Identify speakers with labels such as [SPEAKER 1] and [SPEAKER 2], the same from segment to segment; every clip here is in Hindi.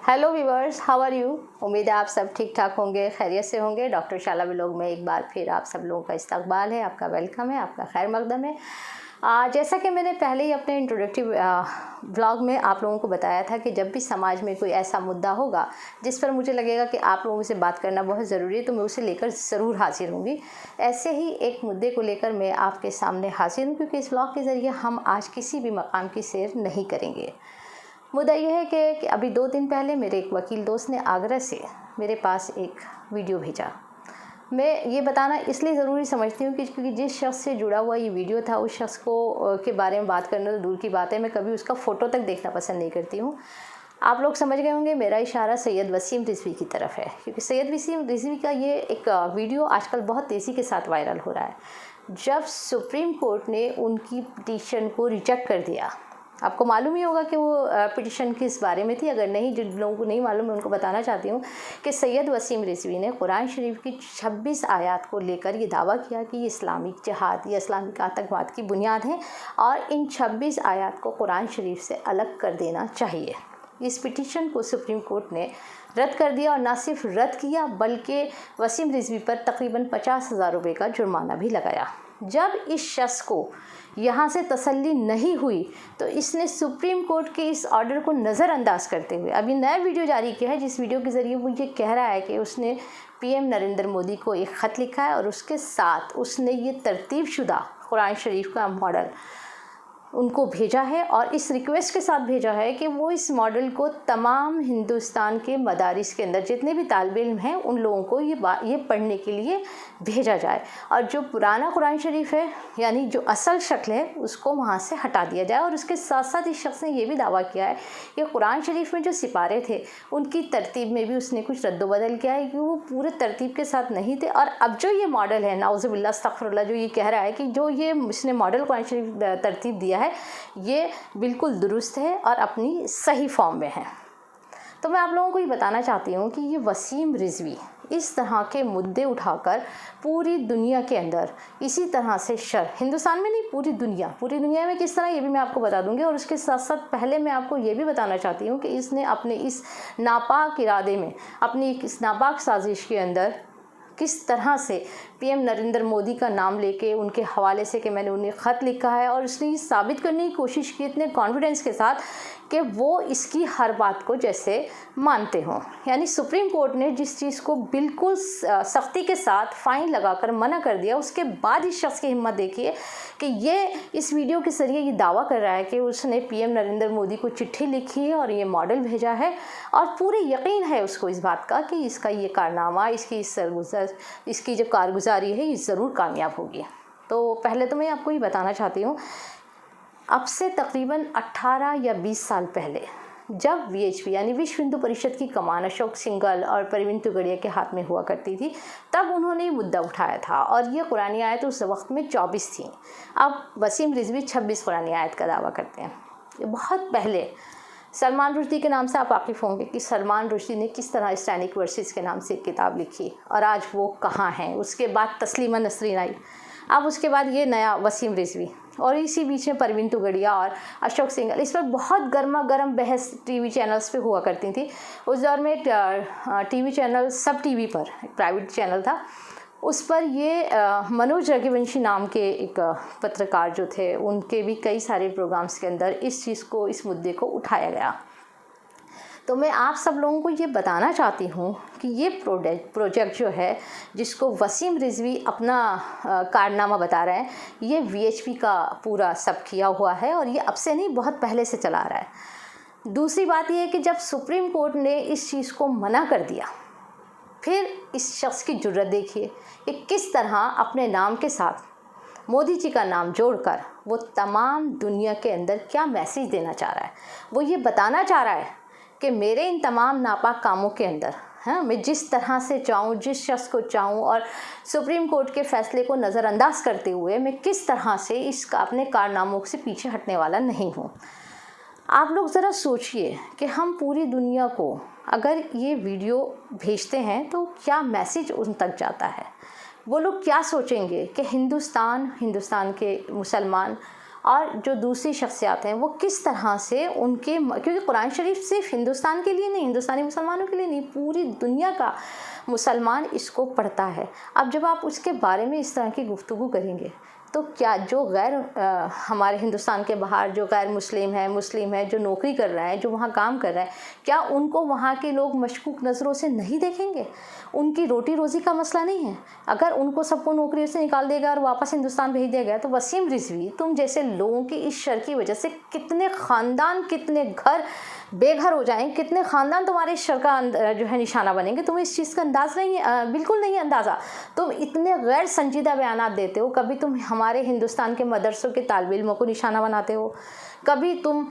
[SPEAKER 1] Hello viewers, how are you. उम्मीद है आप सब ठीक ठाक होंगे, खैरियत से होंगे। डॉक्टर शाला व्लॉग में एक बार फिर आप सब लोगों का इस्तकबाल है, आपका वेलकम है, आपका खैर मकदम है। जैसा कि मैंने पहले ही अपने इंट्रोडक्टिव व्लॉग में आप लोगों को बताया था कि जब भी समाज में कोई ऐसा मुद्दा होगा जिस पर मुझे लगेगा कि आप लोगों से बात करना बहुत ज़रूरी है, तो मैं उसे लेकर ज़रूर हाजिर होंगी। ऐसे ही एक मुद्दे को लेकर मैं आपके सामने हाजिर हूँ, क्योंकि इस व्लॉग के ज़रिए हम आज किसी भी मकाम की सैर नहीं करेंगे। मुद्दा यह है कि अभी 2 दिन पहले मेरे एक वकील दोस्त ने आगरा से मेरे पास एक वीडियो भेजा। मैं ये बताना इसलिए ज़रूरी समझती हूँ कि क्योंकि जिस शख्स से जुड़ा हुआ ये वीडियो था, उस शख्स को के बारे में बात करना तो दूर की बात है, मैं कभी उसका फ़ोटो तक देखना पसंद नहीं करती हूँ। आप लोग समझ गए होंगे मेरा इशारा सैयद वसीम रिजवी की तरफ है, क्योंकि सैयद वसीम रिजवी का ये एक वीडियो आजकल बहुत तेज़ी के साथ वायरल हो रहा है। जब सुप्रीम कोर्ट ने उनकी पिटीशन को रिजेक्ट कर दिया, आपको मालूम ही होगा कि वो पिटीशन किस बारे में थी। अगर नहीं, जिन लोगों को नहीं मालूम, मैं उनको बताना चाहती हूँ कि सैयद वसीम रिजवी ने कुरान शरीफ की 26 आयत को लेकर ये दावा किया कि ये इस्लामिक जिहाद या इस्लामिक आतंकवाद की बुनियाद है और इन 26 आयत को कुरान शरीफ से अलग कर देना चाहिए। इस पिटीशन को सुप्रीम कोर्ट ने रद्द कर दिया, और ना सिर्फ रद्द किया बल्कि वसीम रिजवी पर तकरीबन 50,000 रुपये का जुर्माना भी लगाया। जब इस शख्स को यहाँ से तसल्ली नहीं हुई तो इसने सुप्रीम कोर्ट के इस ऑर्डर को नज़रअंदाज करते हुए अभी नया वीडियो जारी किया है, जिस वीडियो के ज़रिए वो ये कह रहा है कि उसने पीएम नरेंद्र मोदी को एक ख़त लिखा है और उसके साथ उसने ये तरतीब शुदा कुरान शरीफ का मॉडल उनको भेजा है, और इस रिक्वेस्ट के साथ भेजा है कि वो इस मॉडल को तमाम हिंदुस्तान के मदारिस के अंदर जितने भी तालिबे इल्म हैं उन लोगों को ये पढ़ने के लिए भेजा जाए, और जो पुराना कुरान शरीफ है यानी जो असल शक्ल है उसको वहाँ से हटा दिया जाए। और उसके साथ साथ इस शख्स ने यह भी दावा किया है कि कुरान शरीफ में जो सिपारे थे उनकी तरतीब में भी उसने कुछ रद्दोबदल किया है, कि वो पूरे तरतीब के साथ नहीं थे। और अब जो ये मॉडल है, नाउज़ुबिल्लाह अस्तग़फिरुल्लाह, जो ये कह रहा है कि जो ये इसने मॉडल कुरान शरीफ तरतीब दिया है ये बिल्कुल दुरुस्त है और अपनी सही फॉर्म में है। तो मैं आप लोगों को ये बताना चाहती हूँ कि ये वसीम रिजवी इस तरह के मुद्दे उठाकर पूरी दुनिया के अंदर इसी तरह से हिंदुस्तान में नहीं, पूरी दुनिया में किस तरह, ये भी मैं आपको बता दूंगी। और उसके साथ साथ पहले मैं आपको ये भी बताना चाहती हूँ कि इसने अपने इस नापाक इरादे में, अपनी इस नापाक साजिश के अंदर किस तरह से पीएम नरेंद्र मोदी का नाम लेके उनके हवाले से कि मैंने उन्हें ख़त लिखा है, और उसने ये साबित करने की कोशिश की इतने कॉन्फिडेंस के साथ कि वो इसकी हर बात को जैसे मानते हों। यानी सुप्रीम कोर्ट ने जिस चीज़ को बिल्कुल सख्ती के साथ फ़ाइन लगाकर मना कर दिया, उसके बाद इस शख्स की हिम्मत देखिए कि ये इस वीडियो के ज़रिए ये दावा कर रहा है कि उसने पीएम नरेंद्र मोदी को चिट्ठी लिखी है और ये मॉडल भेजा है, और पूरे यकीन है उसको इस बात का कि इसका ये कारनामा, इसकी जो कारगुजारी है ये ज़रूर कामयाब होगी। तो पहले तो मैं आपको ये बताना चाहती हूँ, अब से तकरीबन 18 या 20 साल पहले जब वीएचपी यानी विश्व हिंदू परिषद की कमान अशोक सिंघल और परवीन तुगड़िया के हाथ में हुआ करती थी, तब उन्होंने ये मुद्दा उठाया था, और ये कुरानी आयत उस वक्त में 24 थी। अब वसीम रिजवी 26 कुरानी आयत का दावा करते हैं। ये बहुत पहले सलमान रुश्दी के नाम से आप वाकिफ़ होंगे कि सलमान रुश्दी ने किस तरह इस्लामिक वर्सेस के नाम से एक किताब लिखी, और आज वो कहाँ हैं। उसके बाद तस्लीमा नसरीन आई, अब उसके बाद ये नया वसीम रिजवी, और इसी बीच में परवीन तुगड़िया और अशोक सिंघल। इस पर बहुत गर्मा गर्म बहस टीवी चैनल्स पे हुआ करती थी। उस दौर में टीवी चैनल सब टीवी पर एक प्राइवेट चैनल था, उस पर ये मनोज रघुवंशी नाम के एक पत्रकार जो थे, उनके भी कई सारे प्रोग्राम्स के अंदर इस चीज़ को, इस मुद्दे को उठाया गया। तो मैं आप सब लोगों को ये बताना चाहती हूँ कि ये प्रोजेक्ट जो है, जिसको वसीम रिजवी अपना कारनामा बता रहे हैं, ये वीएचपी का पूरा सब किया हुआ है, और ये अब से नहीं, बहुत पहले से चला रहा है। दूसरी बात ये है कि जब सुप्रीम कोर्ट ने इस चीज़ को मना कर दिया, फिर इस शख्स की जुर्रत देखिए कि किस तरह अपने नाम के साथ मोदी जी का नाम जोड़कर वो तमाम दुनिया के अंदर क्या मैसेज देना चाह रहा है। वो ये बताना चाह रहा है कि मेरे इन तमाम नापाक कामों के अंदर, हाँ, मैं जिस तरह से चाहूँ, जिस शख्स को चाहूँ, और सुप्रीम कोर्ट के फैसले को नज़रअंदाज करते हुए मैं किस तरह से इसका अपने कारनामों से पीछे हटने वाला नहीं हूँ। आप लोग ज़रा सोचिए कि हम पूरी दुनिया को अगर ये वीडियो भेजते हैं तो क्या मैसेज उन तक जाता है। वो लोग क्या सोचेंगे कि हिंदुस्तान के मुसलमान और जो दूसरी शख्सियात हैं वो किस तरह से उनके, क्योंकि कुरान शरीफ सिर्फ हिंदुस्तान के लिए नहीं, हिंदुस्तानी मुसलमानों के लिए नहीं, पूरी दुनिया का मुसलमान इसको पढ़ता है। अब जब आप उसके बारे में इस तरह की गुफ्तगू करेंगे तो क्या जो गैर हमारे हिंदुस्तान के बाहर जो गैर मुस्लिम है, जो नौकरी कर रहा है, जो वहाँ काम कर रहा है, क्या उनको वहाँ के लोग मशकूक नज़रों से नहीं देखेंगे? उनकी रोटी रोज़ी का मसला नहीं है। अगर उनको सबको नौकरियों से निकाल देगा और वापस हिंदुस्तान भेज दिया गया तो वसीम रिजवी तुम जैसे लोगों की इस शर की वजह से कितने ख़ानदान, कितने घर बेघर हो जाएंगे, कितने ख़ानदान तुम्हारे इस शर का जो है निशाना बनेंगे। तुम्हें इस चीज़ का अंदाज़ नहीं है, बिल्कुल नहीं है अंदाज़ा। तुम इतने गैर संजीदा बयानात देते हो। कभी तुम हमारे हिंदुस्तान के मदरसों के तालिब इल्मों को निशाना बनाते हो, कभी तुम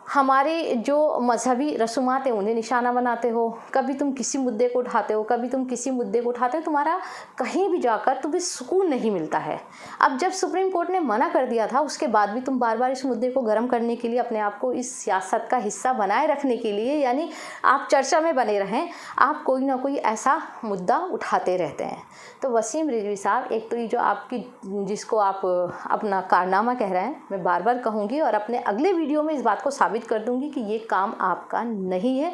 [SPEAKER 1] हमारे जो मजहबी रसूमात हैं उन्हें निशाना बनाते हो, कभी तुम किसी मुद्दे को उठाते हो, कभी तुम किसी मुद्दे को उठाते हो। तुम्हारा कहीं भी जाकर तुम्हें सुकून नहीं मिलता है। अब जब सुप्रीम कोर्ट ने मना कर दिया था उसके बाद भी तुम बार बार इस मुद्दे को गर्म करने के लिए, अपने आप को इस सियासत का हिस्सा बनाए रखने के लिए, यानी आप चर्चा में बने रहें, आप कोई ना कोई ऐसा मुद्दा उठाते रहते हैं। तो वसीम रिजवी साहब, एक तो ये जो आपकी, जिसको आप अपना कारनामा कह रहे हैं, मैं बार बार कहूँगी और अपने अगले वीडियो में इस बात को साबित कर दूंगी कि ये काम आपका नहीं है।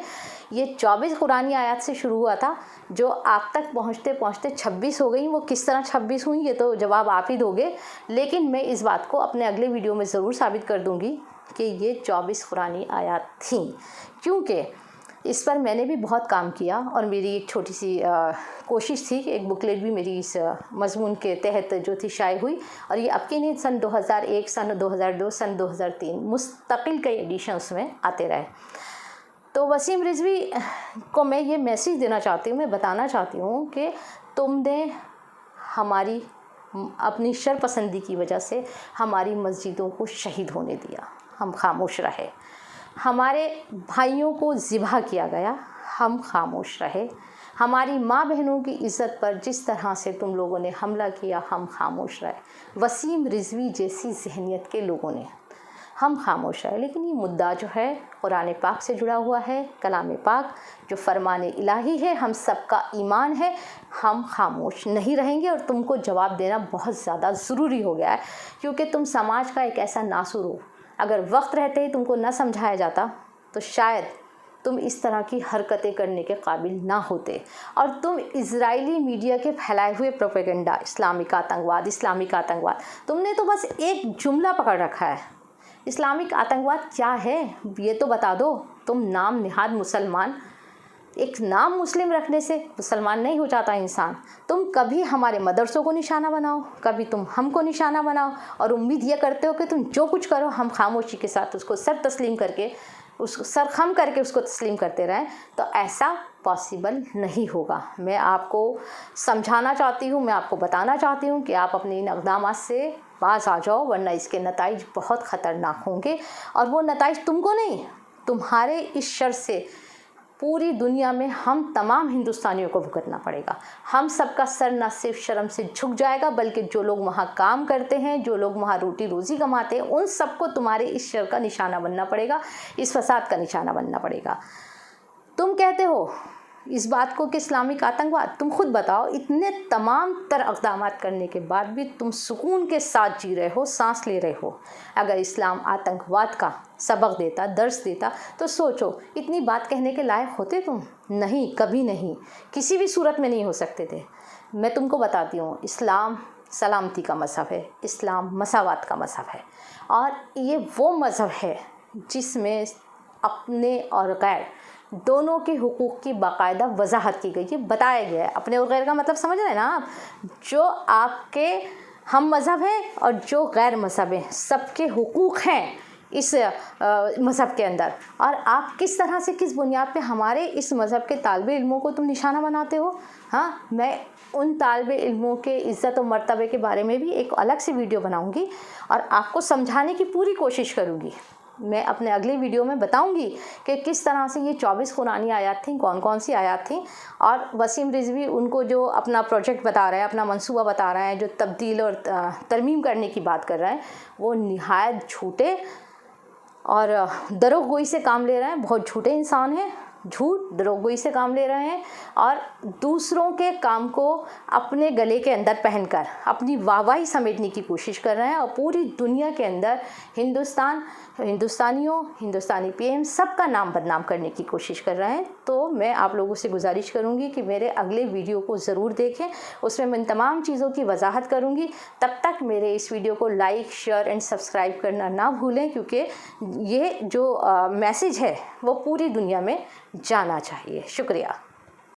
[SPEAKER 1] ये 24 कुरानी आयत से शुरू हुआ था जो आप तक पहुँचते पहुँचते 26 हो गई। वो किस तरह 26 हुई ये तो जवाब आप ही दोगे, लेकिन मैं इस बात को अपने अगले वीडियो में ज़रूर साबित कर दूंगी कि ये 24 कुरानी आयत थी, क्योंकि इस पर मैंने भी बहुत काम किया और मेरी एक छोटी सी कोशिश थी कि एक बुकलेट भी मेरी इस मजमून के तहत जो थी शाये हुई। और ये अब की नहीं, सन 2001, सन 2002, सन 2003 मुस्तकिल कई एडिशंस में आते रहे। तो वसीम रिजवी को मैं ये मैसेज देना चाहती हूँ, मैं बताना चाहती हूँ कि तुमने हमारी अपनी शरपसंदी की वजह से हमारी मस्जिदों को शहीद होने दिया, हम खामोश रहे। हमारे भाइयों को ज़िबा किया गया, हम खामोश रहे। हमारी माँ बहनों की इज़्ज़त पर जिस तरह से तुम लोगों ने हमला किया, हम खामोश रहे। वसीम रिजवी जैसी जहनीत के लोगों ने, हम खामोश रहे। लेकिन ये मुद्दा जो है कुरान पाक से जुड़ा हुआ है, कलाम पाक जो फरमान इलाही है, हम सबका ईमान है, हम खामोश नहीं रहेंगे। और तुमको जवाब देना बहुत ज़्यादा ज़रूरी हो गया है, क्योंकि तुम समाज का एक ऐसा नासुर हो। अगर वक्त रहते ही तुमको न समझाया जाता तो शायद तुम इस तरह की हरकतें करने के काबिल ना होते। और तुम इजरायली मीडिया के फैलाए हुए प्रोपेगेंडा, इस्लामिक आतंकवाद, तुमने तो बस एक जुमला पकड़ रखा है। इस्लामिक आतंकवाद क्या है ये तो बता दो। तुम नाम निहाद मुसलमान, एक नाम मुस्लिम रखने से मुसलमान नहीं हो जाता इंसान। तुम कभी हमारे मदरसों को निशाना बनाओ, कभी तुम हमको निशाना बनाओ और उम्मीद ये करते हो कि तुम जो कुछ करो हम खामोशी के साथ उसको सर तस्लीम करके, उसको सर खम करके उसको तस्लीम करते रहें, तो ऐसा पॉसिबल नहीं होगा। मैं आपको समझाना चाहती हूँ, मैं आपको बताना चाहती हूँ कि आप अपने इन इक़दामात से बाज आ जाओ, वरना इसके नताइज बहुत ख़तरनाक होंगे। और वो नताइज तुमको नहीं, तुम्हारे इस शर से पूरी दुनिया में हम तमाम हिंदुस्तानियों को भुगतना पड़ेगा। हम सबका सर न सिर्फ शर्म से झुक जाएगा, बल्कि जो लोग वहाँ काम करते हैं, जो लोग वहाँ रोटी रोज़ी कमाते हैं, उन सबको तुम्हारे इस शर का निशाना बनना पड़ेगा, इस फसाद का निशाना बनना पड़ेगा। तुम कहते हो इस बात को कि इस्लामिक आतंकवाद, तुम खुद बताओ, इतने तमाम तर इक़दामात करने के बाद भी तुम सुकून के साथ जी रहे हो, सांस ले रहे हो। अगर इस्लाम आतंकवाद का सबक देता, दर्स देता, तो सोचो इतनी बात कहने के लायक होते तुम? नहीं, कभी नहीं, किसी भी सूरत में नहीं हो सकते थे। मैं तुमको बताती हूँ, इस्लाम सलामती का मज़हब है, इस्लाम मसावत का मज़हब है। और ये वो मज़हब है जिसमें अपने और गैर दोनों के हुकूक़ की बाकायदा वजाहत की गई है, बताया गया है। अपने और गैर का मतलब समझ रहे हैं ना आप? जो आपके हम मज़हब हैं और जो गैर मज़हब हैं, सबके हुकूक़ हैं इस मज़हब के अंदर। और आप किस तरह से, किस बुनियाद पे हमारे इस मज़हब के तालिबे इल्मों को तुम निशाना बनाते हो? हाँ, मैं उन तालिबे इल्मों के इज़्ज़त और मर्तबे के बारे में भी एक अलग से वीडियो बनाऊँगी और आपको समझाने की पूरी कोशिश करूँगी। मैं अपने अगले वीडियो में बताऊंगी कि किस तरह से ये 24 कुरानी आयत थी, कौन कौन सी आयत थी। और वसीम रिजवी उनको जो अपना प्रोजेक्ट बता रहा है, अपना मंसूबा बता रहा है, जो तब्दील और तरमीम करने की बात कर रहा है, वो निहायत झूठे और दरोगोई से काम ले रहे हैं। बहुत झूठे इंसान हैं, झूठ दरोगोई से काम ले रहे हैं और दूसरों के काम को अपने गले के अंदर पहनकर अपनी वाहवाही समेटने की कोशिश कर रहे हैं और पूरी दुनिया के अंदर हिंदुस्तानियों, हिंदुस्तानी पीएम सबका नाम बदनाम करने की कोशिश कर रहे हैं। तो मैं आप लोगों से गुजारिश करूंगी कि मेरे अगले वीडियो को ज़रूर देखें, उसमें मैं इन तमाम चीज़ों की वजाहत करूंगी। तब तक मेरे इस वीडियो को लाइक, शेयर एंड सब्सक्राइब करना ना भूलें, क्योंकि ये जो मैसेज है वो पूरी दुनिया में जाना चाहिए। शुक्रिया।